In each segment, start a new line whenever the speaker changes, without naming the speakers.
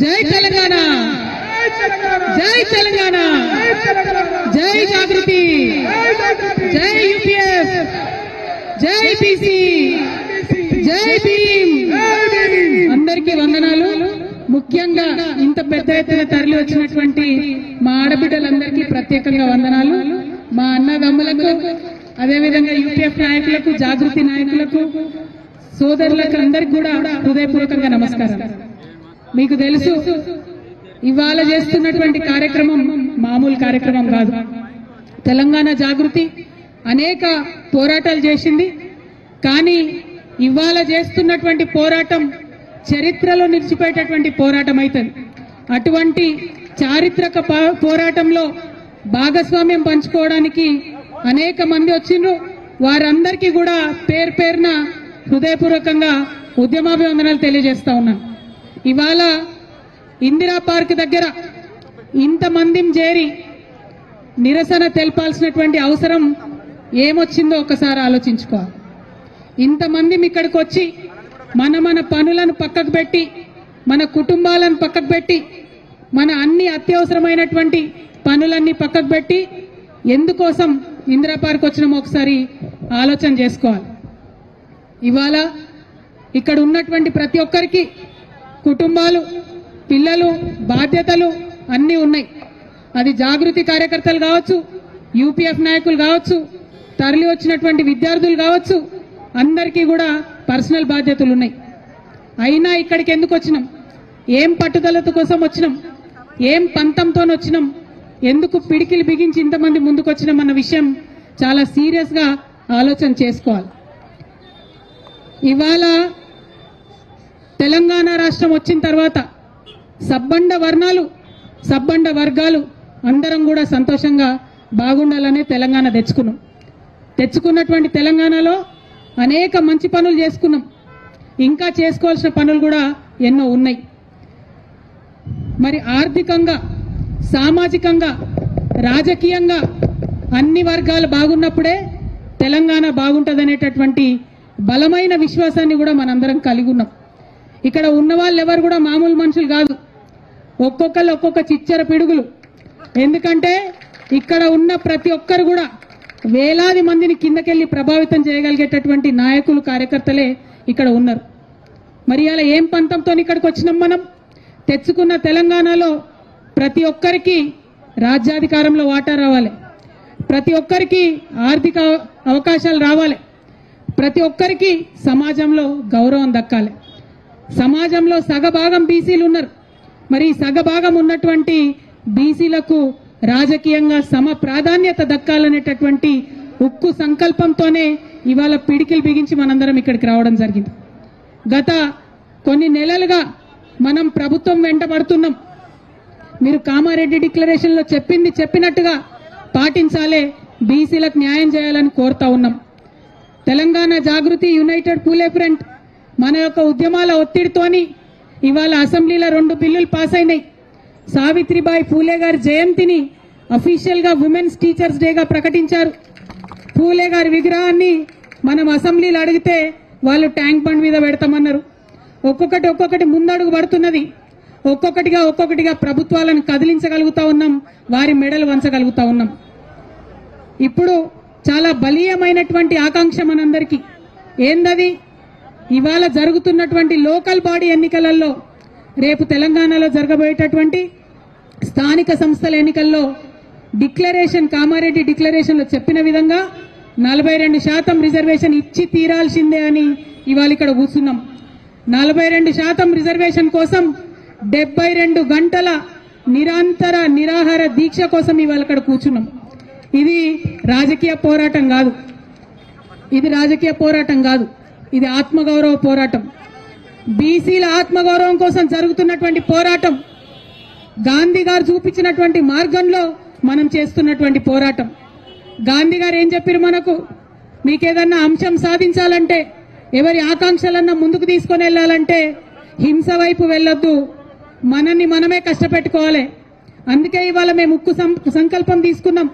జై తెలంగాణ, జై తెలంగాణ, జై జాగృతి, జై యూపీఎఫ్, జై బీసీ, జై భీమ్. అందరికీ వందనాలు. ముఖ్యంగా ఇంత పెద్ద ఎత్తున తరలి వచ్చినటువంటి మా ఆడబిడ్డలందరికీ ప్రత్యేకంగా వందనాలు. మా అన్నదమ్ములకు, అదేవిధంగా యూపీఎఫ్ నాయకులకు, జాగృతి నాయకులకు, సోదరులకు అందరికి కూడా హృదయపూర్వకంగా నమస్కారం. మీకు తెలుసు, ఇవాళ చేస్తున్నటువంటి కార్యక్రమం మామూలు కార్యక్రమం కాదు. తెలంగాణ జాగృతి అనేక పోరాటాలు చేసింది. కానీ ఇవాళ చేస్తున్నటువంటి పోరాటం చరిత్రలో నిలిచిపోయేటటువంటి పోరాటం అవుతుంది. అటువంటి చారిత్రక పోరాటంలో భాగస్వామ్యం పంచుకోవడానికి అనేక మంది వచ్చిండ్రు. వారందరికీ కూడా పేరు పేరున హృదయపూర్వకంగా ఉద్యమాభివందనాలు తెలియజేస్తా ఉన్నాను. ఇవాళ ఇందిరా పార్క్ దగ్గర ఇంతమందిని చేరి నిరసన తెలపాల్సినటువంటి అవసరం ఏమొచ్చిందో ఒకసారి ఆలోచించుకోవాలి. ఇంతమంది ఇక్కడికి వచ్చి మన పనులను పక్కకు పెట్టి, మన కుటుంబాలను పక్కకు పెట్టి, మన అన్ని అత్యవసరమైనటువంటి పనులన్నీ పక్కకు పెట్టి ఎందుకోసం ఇందిరా పార్క్ వచ్చినామో ఒకసారి ఆలోచన చేసుకోవాలి. ఇవాళ ఇక్కడ ఉన్నటువంటి ప్రతి ఒక్కరికి కుటుంబాలు, పిల్లలు, బాధ్యతలు అన్నీ ఉన్నాయి. అది జాగృతి కార్యకర్తలు కావచ్చు, యూపీఎఫ్ నాయకులు కావచ్చు, తరలి వచ్చినటువంటి విద్యార్థులు కావచ్చు, అందరికీ కూడా పర్సనల్ బాధ్యతలు ఉన్నాయి. అయినా ఇక్కడికి ఎందుకు వచ్చినాం, ఏం పట్టుదలత కోసం వచ్చినాం, ఏం పంతంతో వచ్చినాం, ఎందుకు పిడికిలు బిగించి ఇంతమంది ముందుకు వచ్చినాం అన్న విషయం చాలా సీరియస్ గా ఆలోచన చేసుకోవాలి. ఇవాళ తెలంగాణ రాష్ట్రం వచ్చిన తర్వాత సబ్బండ వర్ణాలు, సబ్బండ వర్గాలు అందరం కూడా సంతోషంగా బాగుండాలనే తెలంగాణ తెచ్చుకున్నటువంటి తెలంగాణలో అనేక మంచి పనులు చేసుకున్నాం. ఇంకా చేసుకోవాల్సిన పనులు కూడా ఎన్నో ఉన్నాయి. మరి ఆర్థికంగా, సామాజికంగా, రాజకీయంగా అన్ని వర్గాలు బాగున్నప్పుడే తెలంగాణ బాగుంటుందనేటటువంటి బలమైన విశ్వాసాన్ని కూడా మనందరం కలిగి ఉన్నాం. ఇక్కడ ఉన్న వాళ్ళు ఎవరు కూడా మామూలు మనుషులు కాదు. ఒక్కొక్కరు ఒక్కొక్క చిచ్చర పిడుగులు. ఎందుకంటే ఇక్కడ ఉన్న ప్రతి ఒక్కరు కూడా వేలాది మందిని కిందకెళ్లి ప్రభావితం చేయగలిగేటటువంటి నాయకులు, కార్యకర్తలే ఇక్కడ ఉన్నారు. మరి అలా ఏం పంతంతో ఇక్కడికి వచ్చినాం మనం? తెచ్చుకున్న తెలంగాణలో ప్రతి ఒక్కరికి రాజ్యాధికారంలో వాటా రావాలి, ప్రతి ఒక్కరికి ఆర్థిక అవకాశాలు రావాలి, ప్రతి ఒక్కరికి సమాజంలో గౌరవం దక్కాలి. సమాజంలో సగభాగం బీసీలు ఉన్నారు. మరి సగభాగం ఉన్నటువంటి బీసీలకు రాజకీయంగా సమ ప్రాధాన్యత దక్కాలనేటటువంటి ఉక్కు సంకల్పంతోనే ఇవాళ పిడికిలు బిగించి మనందరం ఇక్కడికి రావడం జరిగింది. గత కొన్ని నెలలుగా మనం ప్రభుత్వం వెంటబడుతున్నాం. మీరు కామారెడ్డి డిక్లరేషన్ లో చెప్పింది చెప్పినట్టుగా పాటించాలే, బీసీలకు న్యాయం చేయాలని కోరుతా ఉన్నాం. తెలంగాణ జాగృతి, యునైటెడ్ పూలే ఫ్రంట్ మన యొక్క ఉద్యమాల ఒత్తిడితోని ఇవాళ అసెంబ్లీలో 2 బిల్లులు పాస్ అయినాయి. సావిత్రిబాయి పూలే గారి జయంతిని అఫీషియల్ గా ఉమెన్స్ టీచర్స్ డేగా ప్రకటించారు. పూలే గారి విగ్రహాన్ని మనం అసెంబ్లీలో అడిగితే వాళ్ళు ట్యాంక్ బండ్ మీద పెడతామన్నారు. ఒక్కొక్కటి ముందడుగు పడుతున్నది. ఒక్కొక్కటిగా ప్రభుత్వాలను కదిలించగలుగుతా ఉన్నాం, వారి మెడలు వంచగలుగుతా ఉన్నాం. ఇప్పుడు చాలా బలీయమైనటువంటి ఆకాంక్ష మనందరికీ. ఏందది? ఇవాళ జరుగుతున్నటువంటి లోకల్ బాడీ ఎన్నికలలో, రేపు తెలంగాణలో జరగబోయేటటువంటి స్థానిక సంస్థల ఎన్నికల్లో డిక్లరేషన్, కామారెడ్డి డిక్లరేషన్ లో చెప్పిన విధంగా 42% రిజర్వేషన్ ఇచ్చి తీరాల్సిందే అని ఇవాళ ఇక్కడ కూర్చున్నాం. 42% రిజర్వేషన్ కోసం 72 గంటల నిరంతర నిరాహార దీక్ష కోసం ఇవాళ ఇక్కడ కూర్చున్నాం. ఇది రాజకీయ పోరాటం కాదు, ఇది ఆత్మగౌరవ పోరాటం. బీసీల ఆత్మగౌరవం కోసం జరుగుతున్నటువంటి పోరాటం. గాంధీ గారు చూపించినటువంటి మార్గంలో మనం చేస్తున్నటువంటి పోరాటం. గాంధీ గారు ఏం చెప్పారు మనకు? మీకేదన్నా అంశం సాధించాలంటే, ఎవరి ఆకాంక్షలన్నా ముందుకు తీసుకొని వెళ్ళాలంటే హింస వైపు వెళ్ళొద్దు, మనల్ని మనమే కష్టపెట్టుకోవాలి. అందుకే ఇవాళ మేము ఉక్కు సంకల్పం తీసుకున్నాం.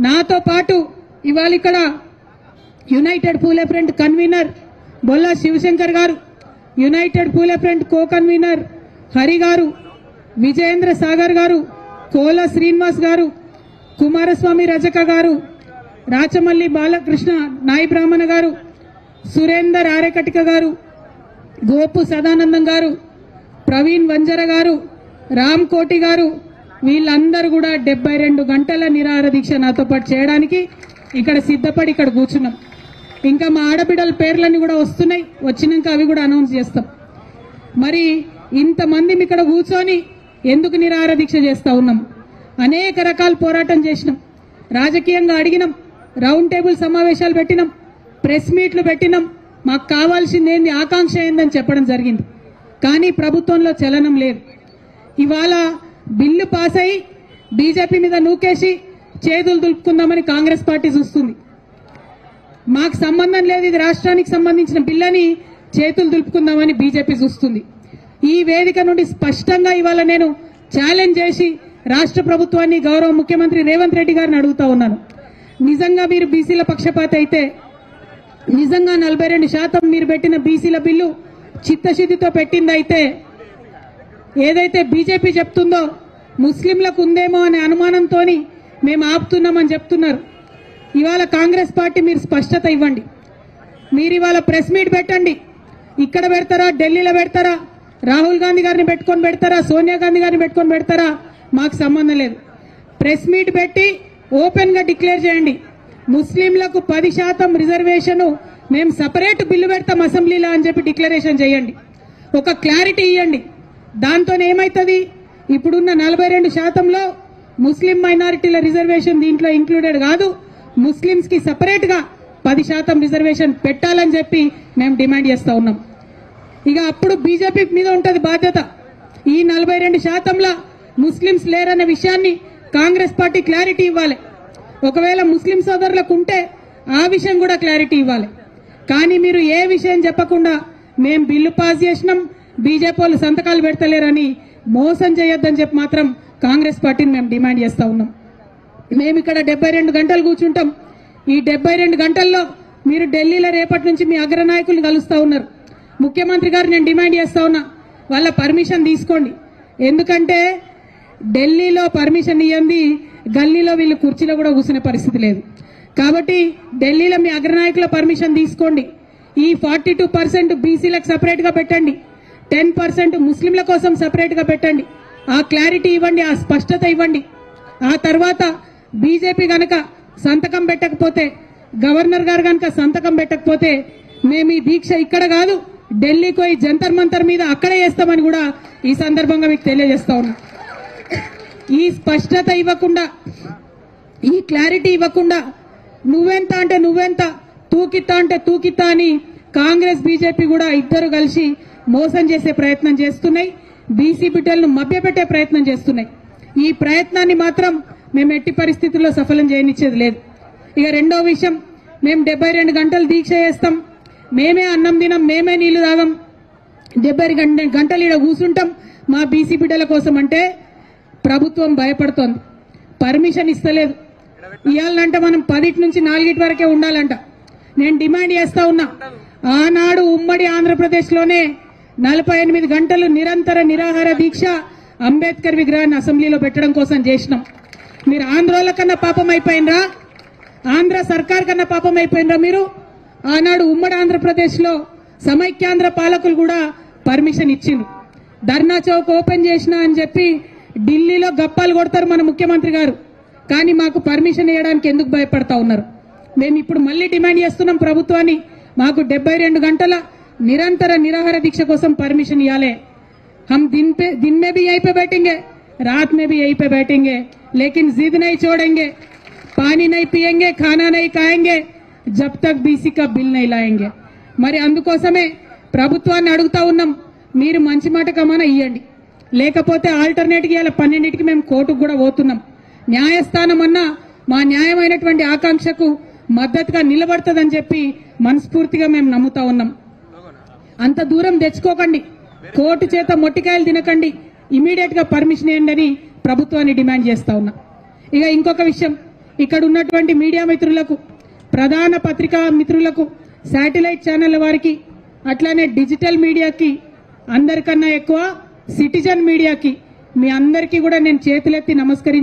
నాతో పాటు ఇవాళ ఇక్కడ యునైటెడ్ పూలే ఫ్రంట్ కన్వీనర్ బొల్లా శివశంకర్ గారు, యునైటెడ్ పూలే ఫ్రంట్ కో కన్వీనర్ హరి గారు, విజయేంద్ర సాగర్ గారు, కోల శ్రీనివాస్ గారు, కుమారస్వామి రజక గారు, రాచమల్లి బాలకృష్ణ నాయి బ్రాహ్మణ గారు, సురేందర్ ఆరేకటిక గారు, గోపు సదానందం గారు, ప్రవీణ్ వంజర గారు, రామ్ కోటి గారు, వీళ్ళందరూ కూడా 72 గంటల నిరాహార దీక్ష నాతో పాటు చేయడానికి ఇక్కడ సిద్ధపడి ఇక్కడ కూర్చున్నాం. ఇంకా మా ఆడబిడ్డల పేర్లన్నీ కూడా వస్తున్నాయి, వచ్చినాక అవి కూడా అనౌన్స్ చేస్తాం. మరి ఇంతమంది ఇక్కడ కూర్చొని ఎందుకు నిరాహార దీక్ష చేస్తా ఉన్నాం? అనేక రకాల పోరాటం చేసినాం, రాజకీయంగా అడిగినాం, రౌండ్ టేబుల్ సమావేశాలు పెట్టినాం, ప్రెస్ మీట్లు పెట్టినాం, మాకు కావాల్సింది ఏంది, ఆకాంక్ష ఏందని చెప్పడం జరిగింది. కానీ ప్రభుత్వంలో చలనం లేదు. ఇవాళ బిల్లు పాస్ అయి బీజేపీ మీద నూకేసి చేతులు దులుపుకుందామని కాంగ్రెస్ పార్టీ చూస్తుంది. మాకు సంబంధం లేదు, ఇది రాష్ట్రానికి సంబంధించిన బిల్లని చేతులు దులుపుకుందామని బీజేపీ చూస్తుంది. ఈ వేదిక నుండి స్పష్టంగా ఇవాళ నేను ఛాలెంజ్ చేసి రాష్ట్ర ప్రభుత్వాన్ని, గౌరవ ముఖ్యమంత్రి రేవంత్ రెడ్డి గారిని అడుగుతా ఉన్నాను. నిజంగా మీరు బీసీల పక్షపాత అయితే, నిజంగా 42% మీరు పెట్టిన బీసీల బిల్లు చిత్తశుద్ధితో పెట్టిందైతే, ఏదైతే బీజేపీ చెప్తుందో ముస్లింలకు ఉందేమో అనే అనుమానంతో మేము ఆపుతున్నామని చెప్తున్నారు. ఇవాళ కాంగ్రెస్ పార్టీ మీరు స్పష్టత ఇవ్వండి. మీరు ఇవాళ ప్రెస్ మీట్ పెట్టండి. ఇక్కడ పెడతారా, ఢిల్లీలో పెడతారా, రాహుల్ గాంధీ గారిని పెట్టుకొని పెడతారా, సోనియా గాంధీ గారిని పెట్టుకొని పెడతారా, మాకు సంబంధం లేదు. ప్రెస్ మీట్ పెట్టి ఓపెన్ గా డిక్లేర్ చేయండి. ముస్లింలకు 10% రిజర్వేషన్ మేము సపరేట్ బిల్లు పెడతాం అసెంబ్లీలో అని చెప్పి డిక్లరేషన్ చేయండి. ఒక క్లారిటీ ఇవ్వండి. దాంతో ఏమైతుంది, ఇప్పుడున్న 42%లో ముస్లిం మైనారిటీల రిజర్వేషన్ దీంట్లో ఇంక్లూడెడ్ కాదు, ముస్లింస్ కి సపరేట్ గా 10% రిజర్వేషన్ పెట్టాలని చెప్పి మేము డిమాండ్ చేస్తా ఉన్నాం. ఇక అప్పుడు బీజేపీ మీద ఉంటది బాధ్యత. ఈ 42%లో ముస్లింస్ లేరనే విషయాన్ని కాంగ్రెస్ పార్టీ క్లారిటీ ఇవ్వాలి. ఒకవేళ ముస్లిం సోదరులకు ఉంటే ఆ విషయం కూడా క్లారిటీ ఇవ్వాలి. కానీ మీరు ఏ విషయం చెప్పకుండా మేము బిల్లు పాస్ చేసినాం, బీజేపీ వాళ్ళు సంతకాలు పెడతలేరని మోసం చేయొద్దని చెప్పి మాత్రం కాంగ్రెస్ పార్టీని మేము డిమాండ్ చేస్తా ఉన్నాం. మేము ఇక్కడ 72 గంటలు కూర్చుంటాం. ఈ 72 గంటల్లో మీరు ఢిల్లీలో రేపటి నుంచి మీ అగ్రనాయకుల్ని కలుస్తా ఉన్నారు. ముఖ్యమంత్రి గారు నేను డిమాండ్ చేస్తా ఉన్నా, వాళ్ళ పర్మిషన్ తీసుకోండి. ఎందుకంటే ఢిల్లీలో పర్మిషన్ ఇవ్వండి, గల్లీలో వీళ్ళు కుర్చీలో కూడా కూర్చునే పరిస్థితి లేదు. కాబట్టి ఢిల్లీలో మీ అగ్రనాయకుల పర్మిషన్ తీసుకోండి. ఈ 42% బీసీలకు సపరేట్ గా పెట్టండి, 10% ముస్లింల కోసం సపరేట్ గా పెట్టండి. ఆ క్లారిటీ ఇవ్వండి, ఆ స్పష్టత ఇవ్వండి. ఆ తర్వాత బీజేపీ గనక సంతకం పెట్టకపోతే, గవర్నర్ గారు గనక సంతకం పెట్టకపోతే మేము ఈ దీక్ష ఇక్కడ కాదు, ఢిల్లీకి పోయి జంతర్ మంతర్ మీద అక్కడే చేస్తామని కూడా ఈ సందర్భంగా మీకు తెలియజేస్తా ఉన్నా. ఈ స్పష్టత ఇవ్వకుండా, ఈ క్లారిటీ ఇవ్వకుండా నువ్వెంత అంటే నువ్వెంత, తూకిత్తా అంటే తూకిత్తా అని కాంగ్రెస్ బీజేపీ కూడా ఇద్దరు కలిసి మోసం చేసే ప్రయత్నం చేస్తున్నాయి. బీసీ బిడ్డలను మభ్యపెట్టే ప్రయత్నం చేస్తున్నాయి. ఈ ప్రయత్నాన్ని మాత్రం మేము ఎట్టి పరిస్థితుల్లో సఫలం చేయనిచ్చేది లేదు. ఇక రెండో విషయం, మేము 72 గంటలు దీక్ష చేస్తాం, మేమే అన్నం తినం, మేమే నీళ్లు తాగం, 72 గంటలు ఇక్కడ కూర్చుంటాం మా బీసీ బిడ్డల కోసం అంటే ప్రభుత్వం భయపడుతోంది, పర్మిషన్ ఇస్తలేదు. ఇవ్వాలంటే మనం 10 నుంచి 4 వరకే ఉండాలంట. నేను డిమాండ్ చేస్తా ఉన్నా, ఆనాడు ఉమ్మడి ఆంధ్రప్రదేశ్లోనే 48 గంటలు నిరంతర నిరాహార దీక్ష అంబేద్కర్ విగ్రహాన్ని అసెంబ్లీలో పెట్టడం కోసం చేసినాం. మీరు ఆంధ్రోల కన్నా పాపం అయిపోయినరా, ఆంధ్ర సర్కార్ కన్నా పాపం అయిపోయినరా మీరు? ఆనాడు ఉమ్మడి ఆంధ్రప్రదేశ్లో సమైక్యాంధ్ర పాలకులు కూడా పర్మిషన్ ఇచ్చిండ్రు. ధర్నా చౌక్ ఓపెన్ చేసినా అని చెప్పి ఢిల్లీలో గప్పాలు కొడతారు మన ముఖ్యమంత్రి గారు. కానీ మాకు పర్మిషన్ ఇవ్వడానికి ఎందుకు భయపడతా ఉన్నారు? మేము ఇప్పుడు మళ్ళీ డిమాండ్ చేస్తున్నాం ప్రభుత్వాన్ని, మాకు 72 గంటల నిరంతర నిరాహార దీక్ష కోసం పర్మిషన్ ఇవ్వాలి. हम दिन में भी यहीं पे बैठेंगे, रात में भी यहीं पे बैठेंगे, लेकिन जिद नहीं छोड़ेंगे, पानी नहीं पिएंगे, खाना नहीं खाएंगे जब तक बीसी का बिल नहीं लाएंगे. మరి అందుకోసమే ప్రభుత్వాన్ని అడుగుతా ఉన్నాం, మీరు మంచి మాట కమాన ఇవ్వండి, లేకపోతే ఆల్టర్నేట్ గా 12కి మేము కోర్టుకు కూడా పోతున్నాం. న్యాయస్థానం అన్నా మా న్యాయమైనటువంటి ఆకాంక్షకు మద్దతుగా నిలబడుతుందని చెప్పి మనస్ఫూర్తిగా మేము నమ్ముతా ఉన్నాం. అంత దూరం తెచ్చుకోకండి, కోర్టు చేత మొట్టికాయలు తినకండి, ఇమీడియట్ గా పర్మిషన్ ఇవ్వండి అని ప్రభుత్వాన్ని డిమాండ్ చేస్తా ఉన్నా. ఇక ఇంకొక విషయం, ఇక్కడ ఉన్నటువంటి మీడియా మిత్రులకు, ప్రధాన పత్రికా మిత్రులకు, శాటిలైట్ ఛానళ్ల వారికి, అట్లానే డిజిటల్ మీడియాకి, అందరికన్నా ఎక్కువ సిటిజన్ మీడియాకి మీ అందరికీ కూడా నేను చేతులెత్తి నమస్కరించి